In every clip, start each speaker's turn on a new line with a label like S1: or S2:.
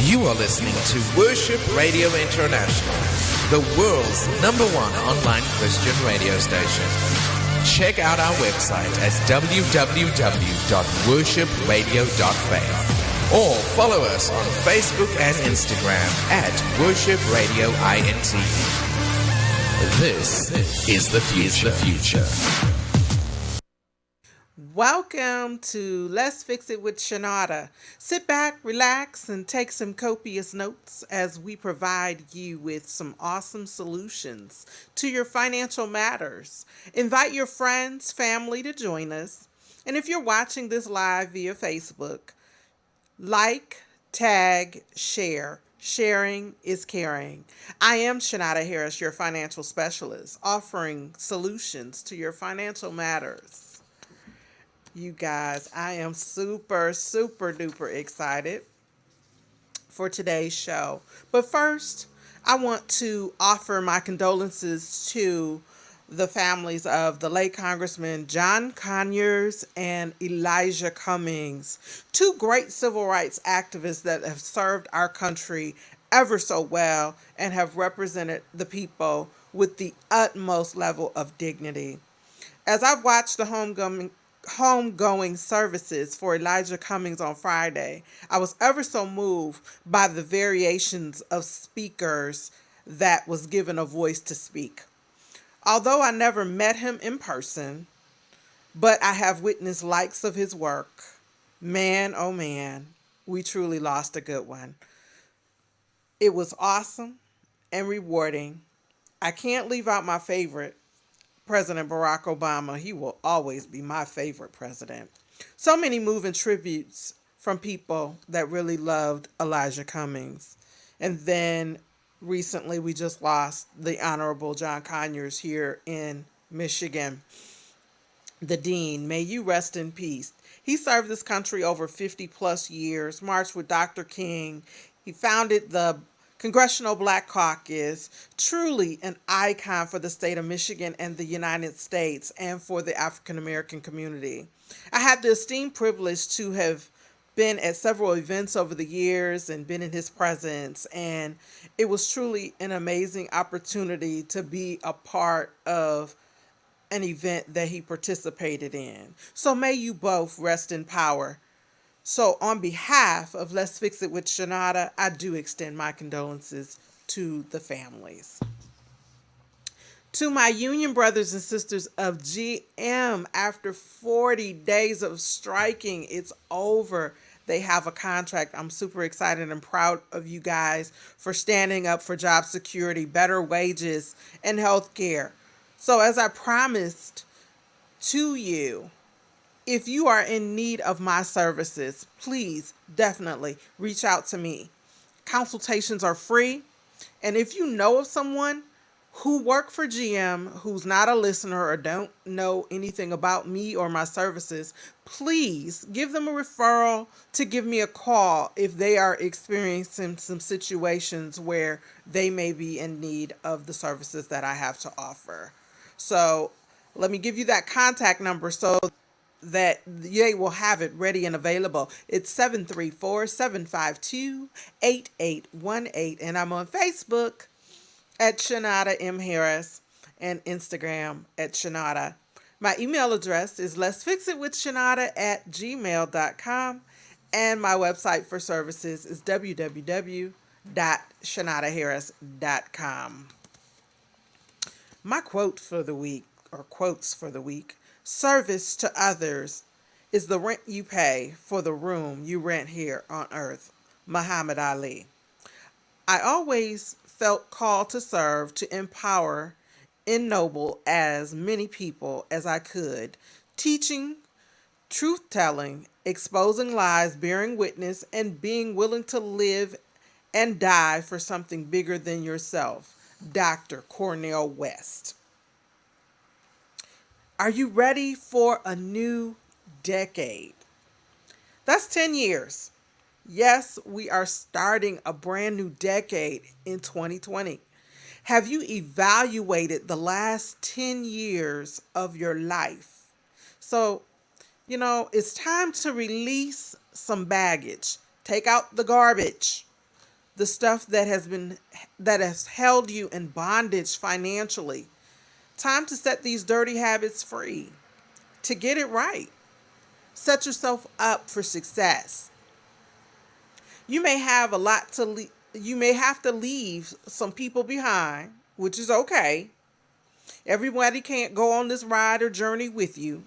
S1: You are listening to Worship Radio International, the world's #1 online Christian radio station. Check out our website at www.worshipradio.faith or follow us on Facebook and Instagram at Worship Radio INT. This is the future.
S2: Welcome to Let's Fix It with Shannara. Sit back, relax, and take some copious notes as we provide you with some awesome solutions to your financial matters. Invite your friends, family to join us. And if you're watching this live via Facebook, like, tag, share. Sharing is caring. I am Shannara Harris, your financial specialist, offering solutions to your financial matters. You guys, I am super duper excited for today's show. But first, I want to offer my condolences to the families of the late Congressman John Conyers and Elijah Cummings, two great civil rights activists that have served our country ever so well and have represented the people with the utmost level of dignity. As I've watched the homegoing services for Elijah Cummings on Friday, I was ever so moved by the variations of speakers that was given a voice to speak. Although I never met him in person, but I have witnessed likes of his work, man, oh man, we truly lost a good one. It was awesome and rewarding. I can't leave out my favorite, President Barack Obama. He will always be my favorite president. So many moving tributes from people that really loved Elijah Cummings. And then recently we just lost the Honorable John Conyers here in Michigan, the Dean. May you rest in peace. He served this country over 50 plus years, marched with Dr. King. He founded the Congressional Black Caucus, truly an icon for the state of Michigan and the United States and for the African American community. I had the esteemed privilege to have been at several events over the years and been in his presence, and it was truly an amazing opportunity to be a part of an event that he participated in. So may you both rest in power. So on behalf of Let's Fix It with Shannara, I do extend my condolences to the families. To my union brothers and sisters of GM, after 40 days of striking, it's over. They have a contract. I'm super excited and proud of you guys for standing up for job security, better wages, and health care. So as I promised to you, if you are in need of my services, please definitely reach out to me. Consultations are free. And if you know of someone who worked for GM, who's not a listener or don't know anything about me or my services, please give them a referral to give me a call if they are experiencing some situations where they may be in need of the services that I have to offer. So let me give you that contact number so that they will have it ready and available. It's 734-752-8818, and I'm on Facebook at Shannara M. Harris and Instagram at Shannara. My email address is letsfixitwithshannara@gmail.com, and my website for services is www.shannaraharris.com. My quote for the week, or quotes for the week: service to others is the rent you pay for the room you rent here on earth. Muhammad Ali. I always felt called to serve, to empower, ennoble as many people as I could, teaching, truth-telling, exposing lies, bearing witness, and being willing to live and die for something bigger than yourself. Dr. Cornel West. Are you ready for a new decade? That's 10 years. Yes, we are starting a brand new decade in 2020. Have you evaluated the last 10 years of your life? So, it's time to release some baggage. Take out the garbage. the stuff that has held you in bondage financially. Time to set these dirty habits free, to get it right. Set yourself up for success. You may have a lot to you may have to leave some people behind, which is okay. Everybody can't go on this ride or journey with you.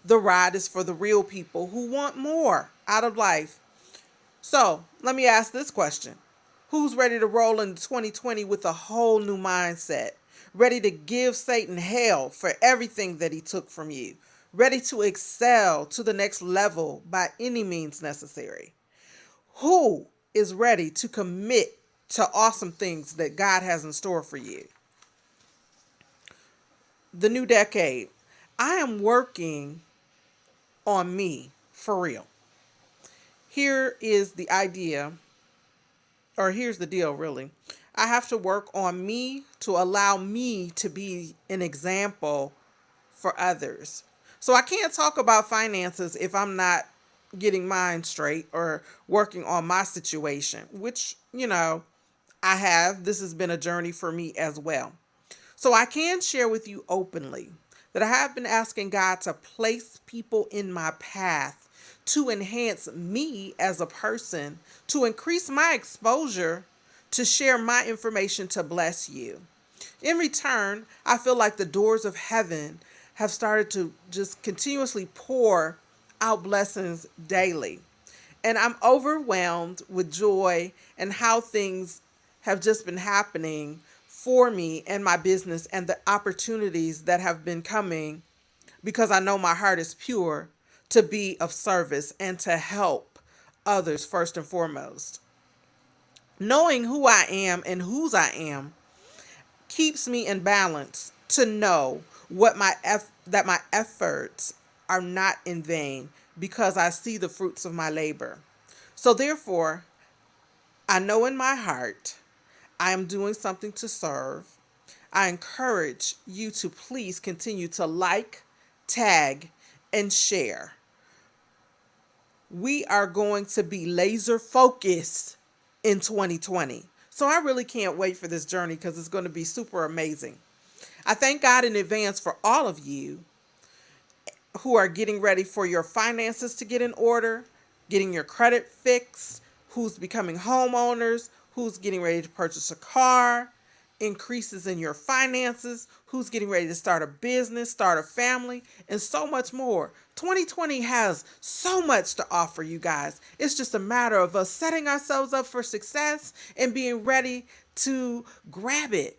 S2: The ride is for the real people who want more out of life. So, let me ask this question. Who's ready to roll into 2020 with a whole new mindset? Ready to give Satan hell for everything that he took from you? Ready to excel to the next level by any means necessary? Who is ready to commit to awesome things that God has in store for you? The new decade. I am working on me for real. Here is the idea, or here's the deal, really. I have to work on me to allow me to be an example for others. So I can't talk about finances if I'm not getting mine straight or working on my situation, which, I have. This has been a journey for me as well. So I can share with you openly that I have been asking God to place people in my path to enhance me as a person, to increase my exposure, to share my information to bless you. In return, I feel like the doors of heaven have started to just continuously pour out blessings daily. And I'm overwhelmed with joy and how things have just been happening for me and my business and the opportunities that have been coming because I know my heart is pure to be of service and to help others first and foremost. Knowing who I am and whose I am keeps me in balance to know that my efforts are not in vain because I see the fruits of my labor. So therefore, I know in my heart I am doing something to serve. I encourage you to please continue to like, tag, and share. We are going to be laser focused in 2020. So I really can't wait for this journey because it's going to be super amazing. I thank God in advance for all of you who are getting ready for your finances to get in order, getting your credit fixed, who's becoming homeowners, who's getting ready to purchase a car, increases in your finances, who's getting ready to start a business, start a family, and so much more. 2020 has so much to offer you guys. It's just a matter of us setting ourselves up for success and being ready to grab it.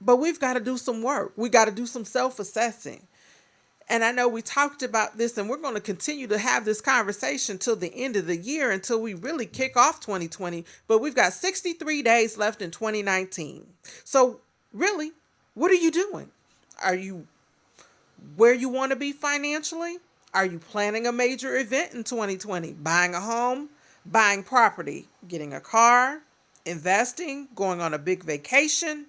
S2: But we've got to do some work. We got to do some self-assessing. And I know we talked about this and we're going to continue to have this conversation till the end of the year until we really kick off 2020. But we've got 63 days left in 2019. So really, what are you doing? Are you where you want to be financially? Are you planning a major event in 2020? Buying a home, buying property, getting a car, investing, going on a big vacation,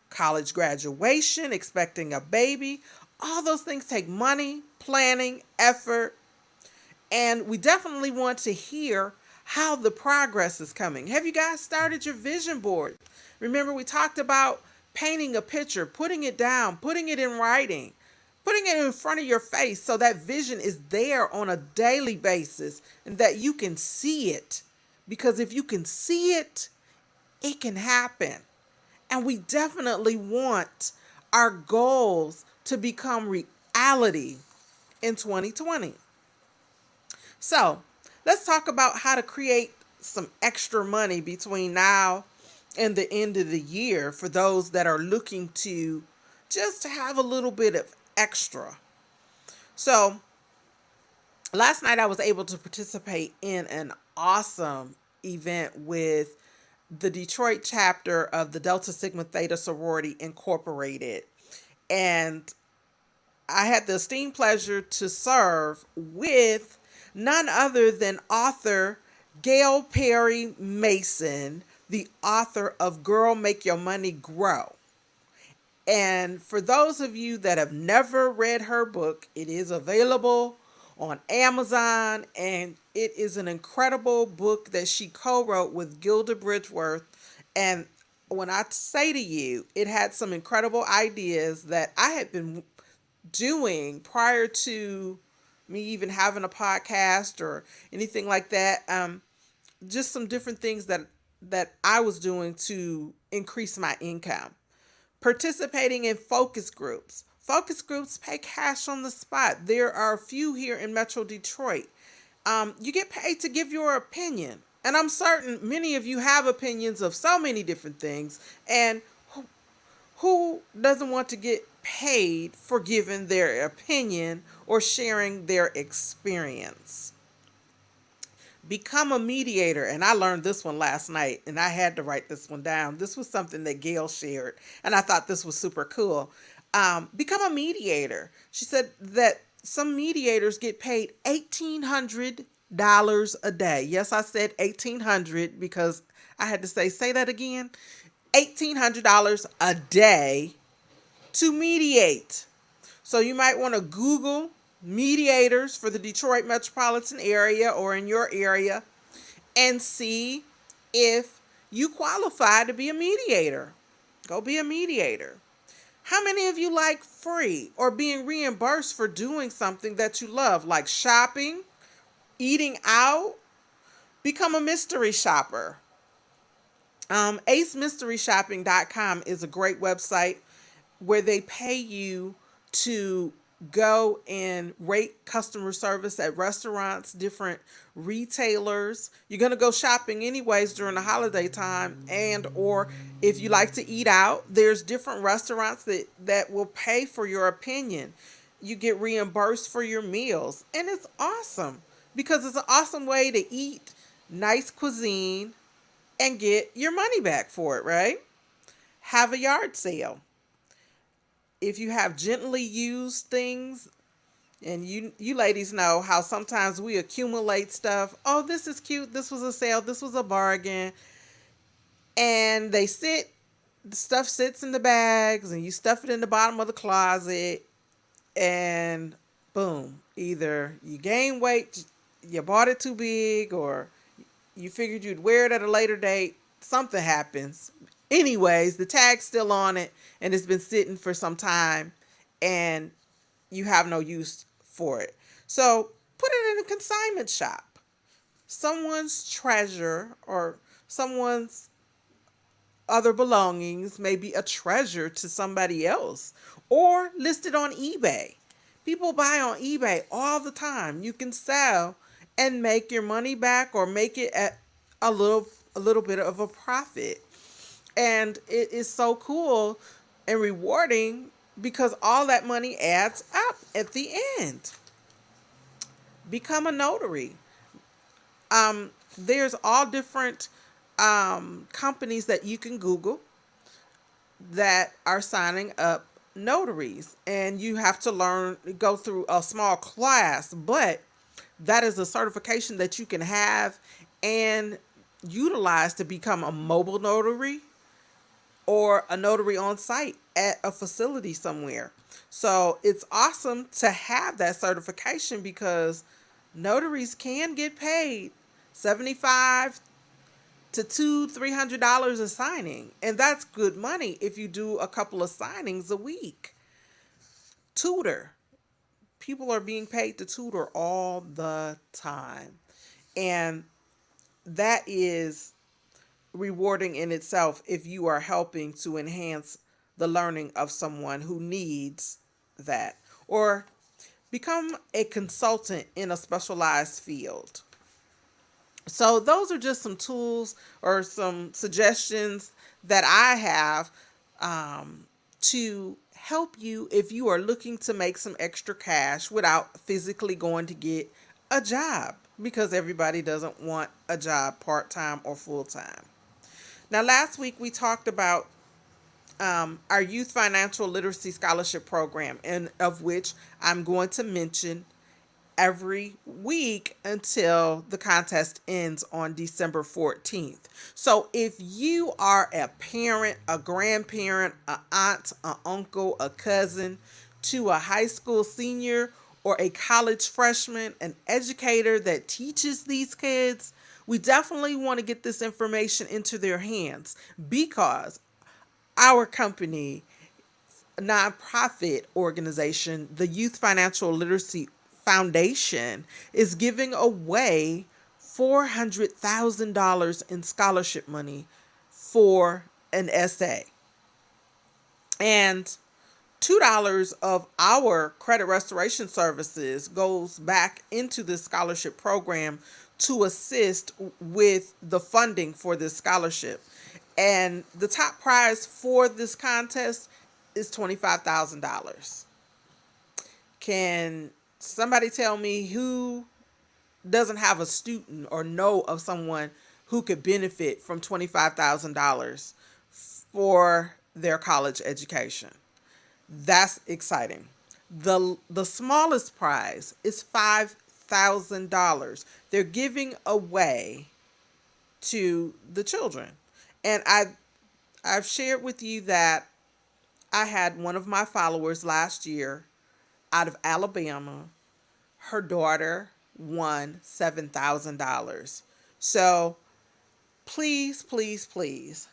S2: college graduation, expecting a baby? All those things take money, planning, effort, and we definitely want to hear how the progress is coming. Have you guys started your vision board? Remember, we talked about painting a picture, putting it down, putting it in writing, putting it in front of your face so that vision is there on a daily basis and that you can see it. Because if you can see it, it can happen. And we definitely want our goals to become reality in 2020. So let's talk about how to create some extra money between now and the end of the year for those that are looking to just have a little bit of extra. So last night I was able to participate in an awesome event with the Detroit chapter of the Delta Sigma Theta Sorority Incorporated. And I had the esteemed pleasure to serve with none other than author Gail Perry Mason, the author of Girl Make Your Money Grow. And for those of you that have never read her book, it is available on Amazon, and it is an incredible book that she co-wrote with Gilda Bridgeworth. And when I say to you, it had some incredible ideas that I had been doing prior to me even having a podcast or anything like that. Just some different things that I was doing to increase my income. Participating in focus groups. Focus groups pay cash on the spot. There are a few here in Metro Detroit. You get paid to give your opinion. And I'm certain many of you have opinions of so many different things. And who doesn't want to get paid for giving their opinion or sharing their experience? Become a mediator. And I learned this one last night, and I had to write this one down. This was something that Gail shared, and I thought this was super cool. Become a mediator. She said that some mediators get paid $1,800 a day. Yes, I said 1,800 because I had to say that again. $1,800 a day to mediate. So you might want to Google mediators for the Detroit metropolitan area or in your area and see if you qualify to be a mediator. Go be a mediator. How many of you like free or being reimbursed for doing something that you love, like shopping, eating out? Become a mystery shopper. AceMysteryShopping.com is a great website where they pay you to go and rate customer service at restaurants, different retailers. You're going to go shopping anyways during the holiday time, and or if you like to eat out, there's different restaurants that will pay for your opinion. You get reimbursed for your meals, and it's awesome because it's an awesome way to eat nice cuisine and get your money back for it, right? Have a yard sale. If you have gently used things, and you ladies know how sometimes we accumulate stuff. Oh, this is cute. This was a sale. This was a bargain. And the stuff sits in the bags, and you stuff it in the bottom of the closet, and boom, either you gain weight, you bought it too big, or you figured you'd wear it at a later date. Something happens. Anyways, the tag's still on it, and it's been sitting for some time, and you have no use for it. So put it in a consignment shop. Someone's treasure or someone's other belongings may be a treasure to somebody else, or listed on eBay. People buy on eBay all the time. You can sell and make your money back or make it at a little bit of a profit. And it is so cool and rewarding because all that money adds up at the end. Become a notary. There's all different companies that you can Google that are signing up notaries, and you have to go through a small class, but that is a certification that you can have and utilize to become a mobile notary or a notary on site at a facility somewhere. So it's awesome to have that certification because notaries can get paid $75 to $300 a signing, and that's good money if you do a couple of signings a week. Tutor. People are being paid to tutor all the time, and that is rewarding in itself if you are helping to enhance the learning of someone who needs that. Or become a consultant in a specialized field. So those are just some tools or some suggestions that I have to help you if you are looking to make some extra cash without physically going to get a job, because everybody doesn't want a job part-time or full-time. Now, last week we talked about our Youth Financial Literacy Scholarship Program, and of which I'm going to mention every week until the contest ends on December 14th. So if you are a parent, a grandparent, an aunt, an uncle, a cousin to a high school senior or a college freshman, an educator that teaches these kids, we definitely want to get this information into their hands, because our company, nonprofit organization, the Youth Financial Literacy Foundation, is giving away $400,000 in scholarship money for an essay. And $2 of our credit restoration services goes back into this scholarship program to assist with the funding for this scholarship. And the top prize for this contest is $25,000. Can somebody tell me who doesn't have a student or know of someone who could benefit from $25,000 for their college education? That's exciting. The smallest prize is $5,000. They're giving away to the children. And I've shared with you that I had one of my followers last year out of Alabama. Her daughter won $7,000. So please, please, please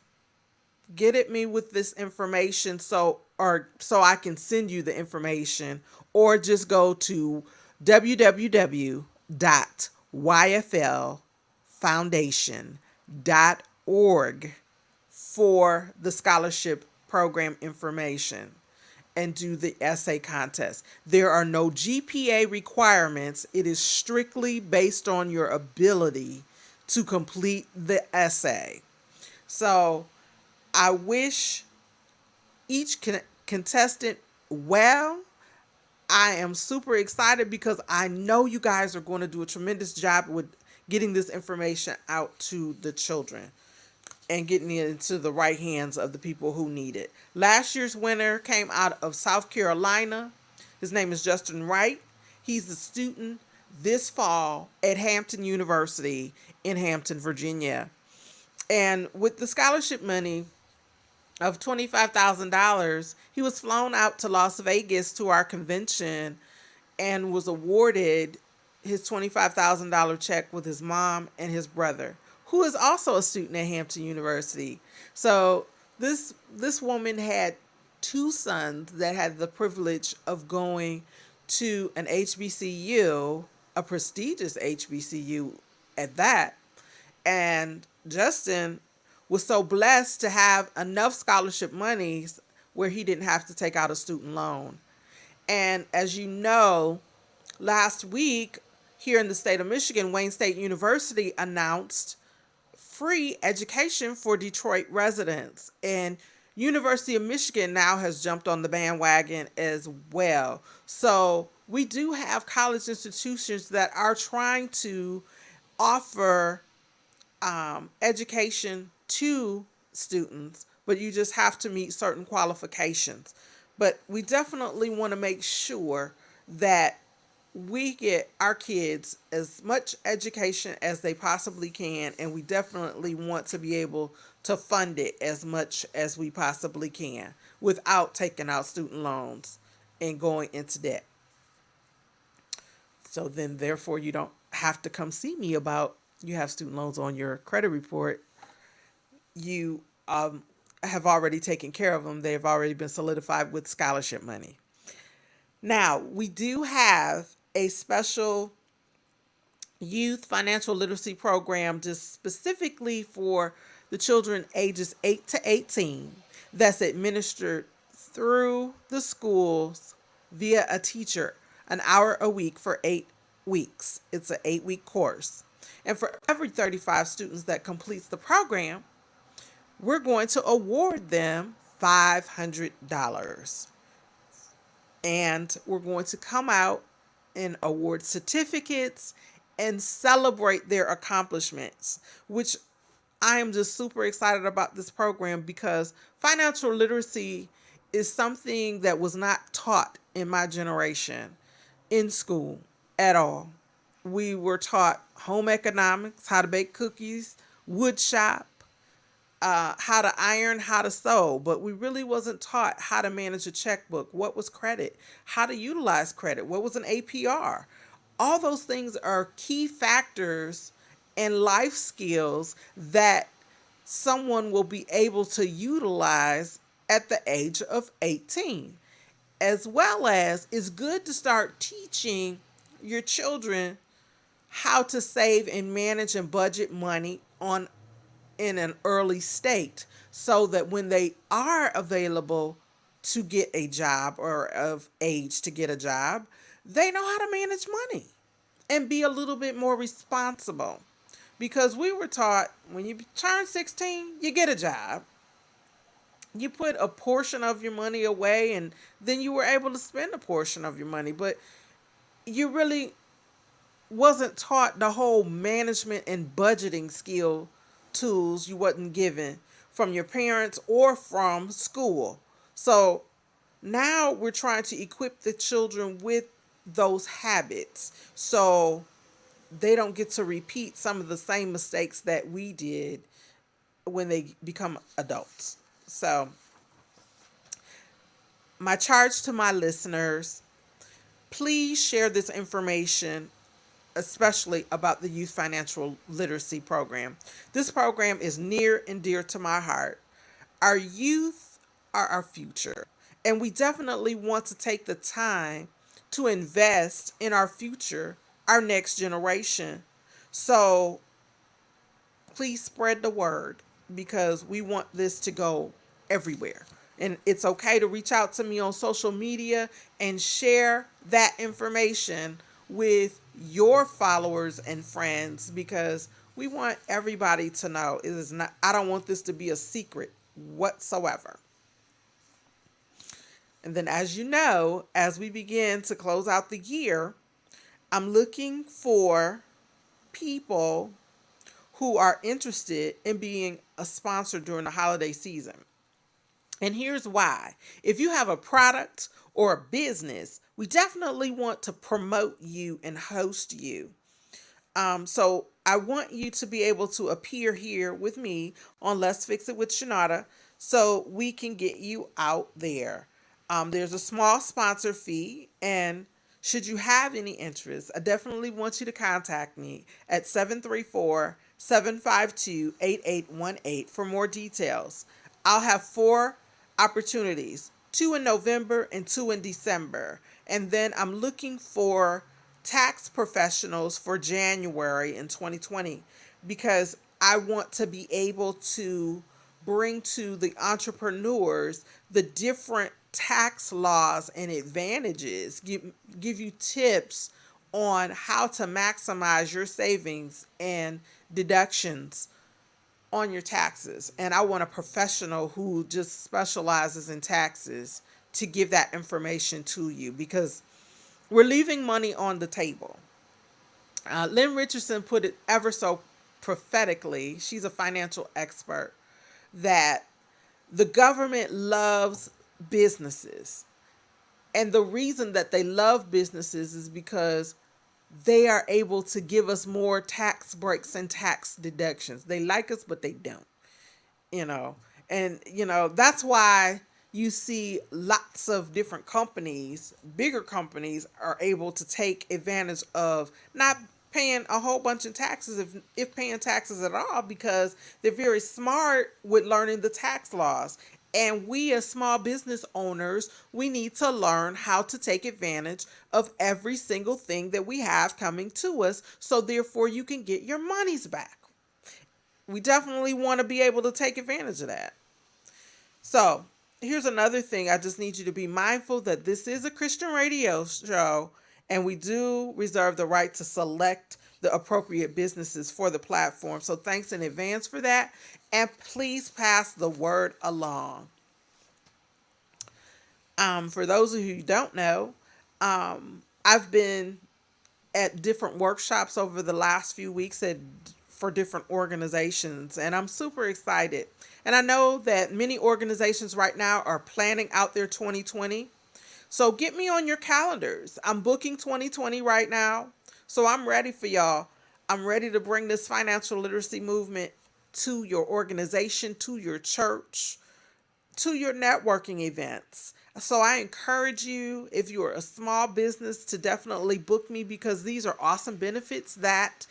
S2: get at me with this information so I can send you the information, or just go to www.yflfoundation.org for the scholarship program information and do the essay contest. There are no GPA requirements. It is strictly based on your ability to complete the essay. So I wish each contestant well. I am super excited because I know you guys are going to do a tremendous job with getting this information out to the children and getting it into the right hands of the people who need it. Last year's winner came out of South Carolina. His name is Justin Wright. He's a student this fall at Hampton University in Hampton, Virginia. And with the scholarship money of $25,000, he was flown out to Las Vegas to our convention and was awarded his $25,000 check with his mom and his brother, who is also a student at Hampton University. So this woman had two sons that had the privilege of going to an HBCU, a prestigious HBCU at that. And Justin was so blessed to have enough scholarship monies where he didn't have to take out a student loan. And as you know, last week here in the state of Michigan, Wayne State University announced free education for Detroit residents. And University of Michigan now has jumped on the bandwagon as well. So we do have college institutions that are trying to offer education to students, but you just have to meet certain qualifications. But we definitely want to make sure that we get our kids as much education as they possibly can, and we definitely want to be able to fund it as much as we possibly can without taking out student loans and going into debt. So then therefore you don't have to come see me about you have student loans on your credit report. You have already taken care of them. They've already been solidified with scholarship money. Now, we do have a special youth financial literacy program just specifically for the children ages 8 to 18 that's administered through the schools via a teacher, an hour a week for 8 weeks. It's an 8-week course. And for every 35 students that completes the program, we're going to award them $500. And we're going to come out and award certificates and celebrate their accomplishments, which I am just super excited about this program because financial literacy is something that was not taught in my generation in school at all. We were taught home economics, how to bake cookies, wood shop, how to iron, how to sew, but we really wasn't taught how to manage a checkbook, what was credit, how to utilize credit, what was an APR. All those things are key factors and life skills that someone will be able to utilize at the age of 18. As well as it's good to start teaching your children how to save and manage and budget money on in an early state so that when they are available to get a job or of age to get a job, they know how to manage money and be a little bit more responsible. Because we were taught when you turn 16, you get a job. You put a portion of your money away and then you were able to spend a portion of your money. But you really wasn't taught the whole management and budgeting skill tools. You wasn't given from your parents or from school. So now we're trying to equip the children with those habits so they don't get to repeat some of the same mistakes that we did when they become adults. So my charge to my listeners, please share this information, especially about the Youth Financial Literacy Program. This program is near and dear to my heart. Our youth are our future, and we definitely want to take the time to invest in our future, our next generation. So please spread the word because we want this to go everywhere. And it's okay to reach out to me on social media and share that information with your followers and friends because we want everybody to know it is not, I don't want this to be a secret whatsoever. And then, as you know, as we begin to close out the year, I'm looking for people who are interested in being a sponsor during the holiday season. And here's why. If you have a product or a business, we definitely want to promote you and host you. So I want you to be able to appear here with me on Let's Fix It with Shannara so we can get you out there. There's a small sponsor fee, and should you have any interest, I definitely want you to contact me at 734-752-8818 for more details. I'll have 4 opportunities, 2 in November and 2 in December. And then I'm looking for tax professionals for January in 2020 because I want to be able to bring to the entrepreneurs the different tax laws and advantages, give you tips on how to maximize your savings and deductions on your taxes. And I want a professional who just specializes in taxes to give that information to you because we're leaving money on the table. Lynn Richardson put it ever so prophetically. She's a financial expert that the government loves businesses. And the reason that they love businesses is because they are able to give us more tax breaks and tax deductions. They like us, but they don't, you know. And, that's why you see lots of different companies, bigger companies, are able to take advantage of not paying a whole bunch of taxes, if paying taxes at all, because they're very smart with learning the tax laws. And we as small business owners, we need to learn how to take advantage of every single thing that we have coming to us. So therefore you can get your monies back. We definitely want to be able to take advantage of that. So here's another thing. I just need you to be mindful that this is a Christian radio show and we do reserve the right to select the appropriate businesses for the platform. So thanks in advance for that. And please pass the word along. For those of you who don't know, I've been at different workshops over the last few weeks for different organizations, and I'm super excited. And I know that many organizations right now are planning out their 2020. So get me on your calendars. I'm booking 2020 right now. So I'm ready for y'all. I'm ready to bring this financial literacy movement to your organization, to your church, to your networking events. So I encourage you, if you're a small business, to definitely book me, because these are awesome benefits that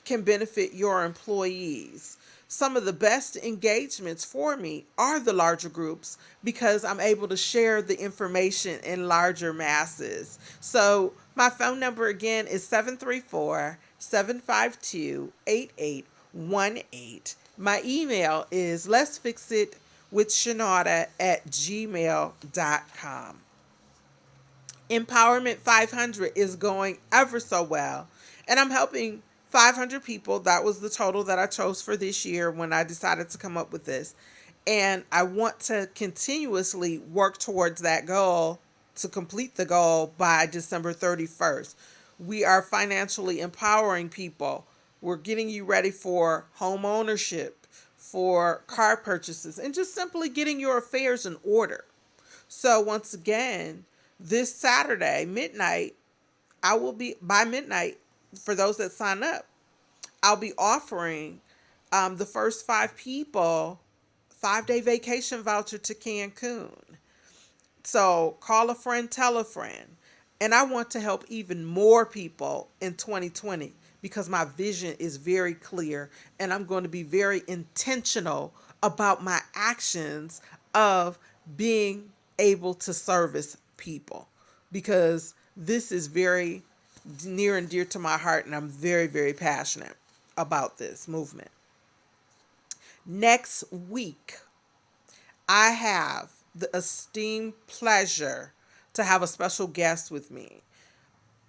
S2: can benefit your employees. Some of the best engagements for me are the larger groups, because I'm able to share the information in larger masses. So my phone number again is 734-752-8818. My email is letsfixitwithshannara@gmail.com. Empowerment 500 is going ever so well, and I'm helping 500 people. That was the total that I chose for this year when I decided to come up with this. And I want to continuously work towards that goal, to complete the goal by December 31st. We are financially empowering people. We're getting you ready for home ownership, for car purchases, and just simply getting your affairs in order. So once again, this Saturday, midnight, I will be, by midnight, for those that sign up, I'll be offering the first 5 people 5-day vacation voucher to Cancun. So call a friend, tell a friend. And I want to help even more people in 2020, because my vision is very clear, and I'm going to be very intentional about my actions of being able to service people, because this is very near and dear to my heart, and I'm very, very passionate about this movement. Next week, I have the esteemed pleasure to have a special guest with me.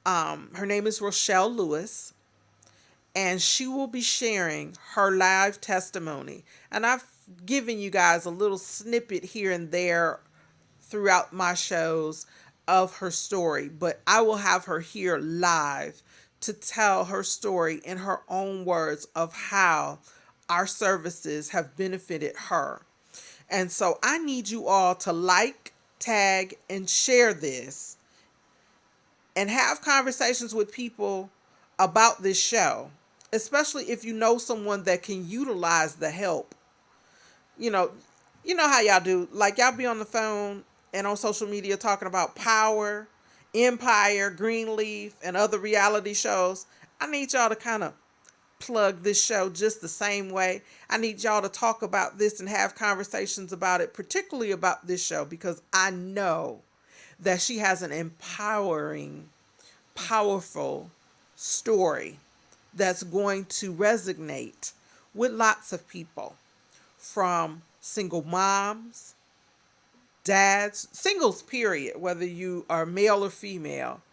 S2: Her name is Rochelle Lewis, and she will be sharing her live testimony. And I've given you guys a little snippet here and there throughout my shows of her story, but I will have her here live to tell her story in her own words of how our services have benefited her. And so I need you all to like, tag, and share this, and have conversations with people about this show, especially if you know someone that can utilize the help. You know how y'all do, like y'all be on the phone and on social media talking about Power, Empire, Greenleaf, and other reality shows. I need y'all to kind of plug this show just the same way. I need y'all to talk about this and have conversations about it, particularly about this show, because I know that she has an empowering, powerful story that's going to resonate with lots of people, from single moms, dads, singles period, whether you are male or female.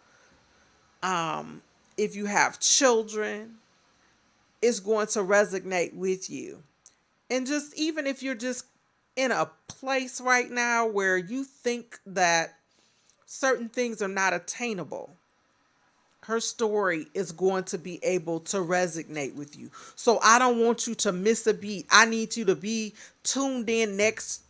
S2: If you have children, it's going to resonate with you. And just even if you're just in a place right now where you think that certain things are not attainable, her story is going to be able to resonate with you. So I don't want you to miss a beat. I need you to be tuned in next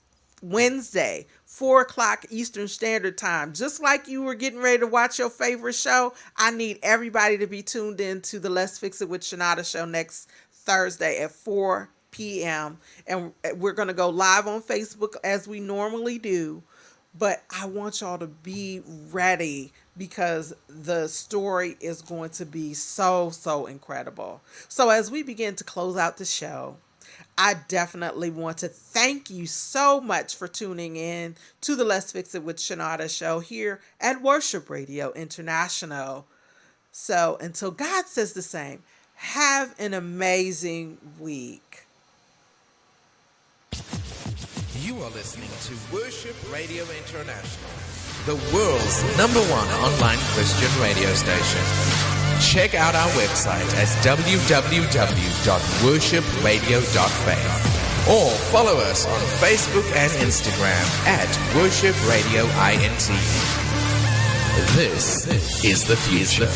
S2: Wednesday, 4:00 Eastern Standard Time. Just like you were getting ready to watch your favorite show, I need everybody to be tuned in to the Let's Fix It with Shannara show next Thursday at 4 p.m. And we're going to go live on Facebook as we normally do. But I want y'all to be ready, because the story is going to be so, so incredible. So as we begin to close out the show, I definitely want to thank you so much for tuning in to the Let's Fix It with Shannara show here at Worship Radio International. So until God says the same, have an amazing week.
S1: You are listening to Worship Radio International, the world's #1 online Christian radio station. Check out our website at www.worshipradio.faith, or follow us on Facebook and Instagram at Worship Radio INT. This is the future.